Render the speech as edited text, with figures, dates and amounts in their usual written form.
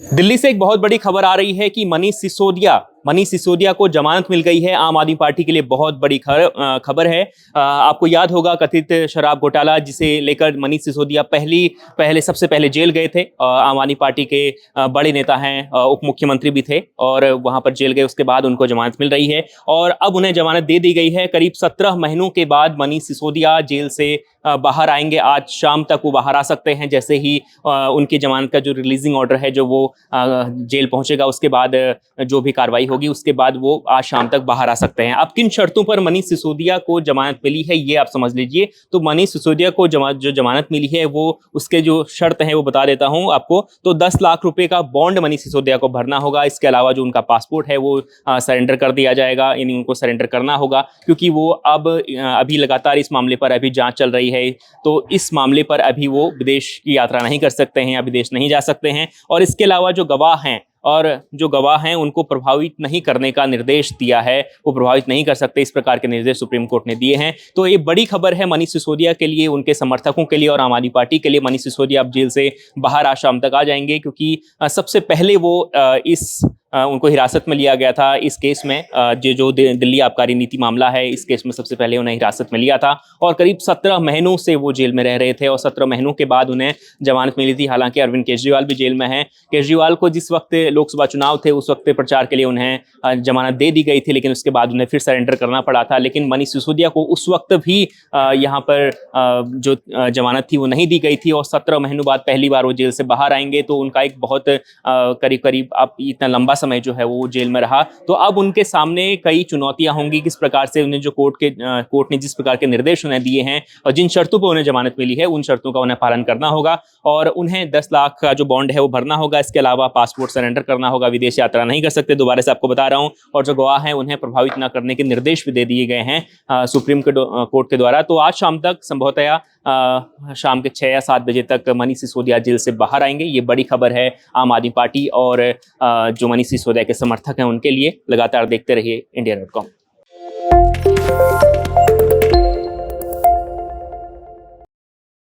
दिल्ली से एक बहुत बड़ी खबर आ रही है कि मनीष सिसोदिया को जमानत मिल गई है। आम आदमी पार्टी के लिए बहुत बड़ी खबर है। आपको याद होगा कथित शराब घोटाला जिसे लेकर मनीष सिसोदिया पहले सबसे पहले जेल गए थे। आम आदमी पार्टी के बड़े नेता हैं, उप मुख्यमंत्री भी थे और वहां पर जेल गए। उसके बाद उनको जमानत मिल रही है और अब उन्हें जमानत दे दी गई है। करीब 17 महीनों के बाद मनीष सिसोदिया जेल से बाहर आएंगे। आज शाम तक वो बाहर आ सकते हैं। जैसे ही उनकी जमानत का जो रिलीजिंग ऑर्डर है, जो वो जेल पहुंचेगा, उसके बाद जो भी कार्रवाई होगी उसके बाद वो आज शाम तक बाहर आ सकते हैं। अब किन शर्तों पर मनीष सिसोदिया को जमानत मिली है ये आप समझ लीजिए। तो मनीष सिसोदिया को जो जमानत मिली है वो उसके जो शर्त है वो बता देता हूं आपको। तो 10 लाख रुपए का बॉन्ड मनीष सिसोदिया को भरना होगा। इसके अलावा जो उनका पासपोर्ट है वो सरेंडर कर दिया जाएगा, यानी उनको सरेंडर करना होगा, क्योंकि वो अभी लगातार इस मामले पर अभी जांच चल रही है। तो इस मामले पर अभी वो विदेश की यात्रा नहीं कर सकते हैं या विदेश नहीं जा सकते हैं। और इसके अलावा जो गवाह हैं उनको प्रभावित नहीं करने का निर्देश दिया है। वो प्रभावित नहीं कर सकते, इस प्रकार के निर्देश सुप्रीम कोर्ट ने दिए हैं। तो ये बड़ी खबर है मनीष सिसोदिया के लिए, उनके समर्थकों के लिए और आम आदमी पार्टी के लिए। मनीष सिसोदिया अब जेल से बाहर आज शाम तक आ जाएंगे, क्योंकि सबसे पहले वो उनको हिरासत में लिया गया था इस केस में। जो दिल्ली आबकारी नीति मामला है, इस केस में सबसे पहले उन्हें हिरासत में लिया था और करीब 17 महीनों से वो जेल में रह रहे थे और 17 महीनों के बाद उन्हें जमानत मिली थी। हालांकि अरविंद केजरीवाल भी जेल में हैं। केजरीवाल को जिस वक्त लोकसभा चुनाव थे उस वक्त प्रचार के लिए उन्हें जमानत दे दी गई थी, लेकिन उसके बाद उन्हें फिर सरेंडर करना पड़ा था। लेकिन मनीष सिसोदिया को उस वक्त भी यहाँ पर जो जमानत थी वो नहीं दी गई थी और 17 महीनों बाद पहली बार वो जेल से बाहर आएंगे। तो उनका एक बहुत करीब अब इतना लंबा समय जो है वो जेल में रहा। तो अब उनके सामने कई चुनौतियां होंगी, किस प्रकार से उन्हें जो कोर्ट ने जिस प्रकार के निर्देश उन्हें दिए हैं और जिन शर्तों पर उन्हें जमानत मिली है उन शर्तों का उन्हें पालन करना होगा और उन्हें 10 लाख का जो बॉन्ड है वो भरना होगा। इसके अलावा पासपोर्ट सरेंडर करना होगा, विदेश यात्रा नहीं कर सकते, दोबारा से आपको बता रहा हूं। और जो गवाह हैं उन्हें प्रभावित न करने के निर्देश भी दे दिए गए हैं सुप्रीम कोर्ट के द्वारा। तो आज शाम तक संभवतः शाम के 6 या 7 बजे तक मनीष सिसोदिया जेल से बाहर आएंगे। ये बड़ी खबर है आम आदमी पार्टी और जो मनीष सिसोदिया के समर्थक हैं उनके लिए। लगातार देखते रहिए India.com।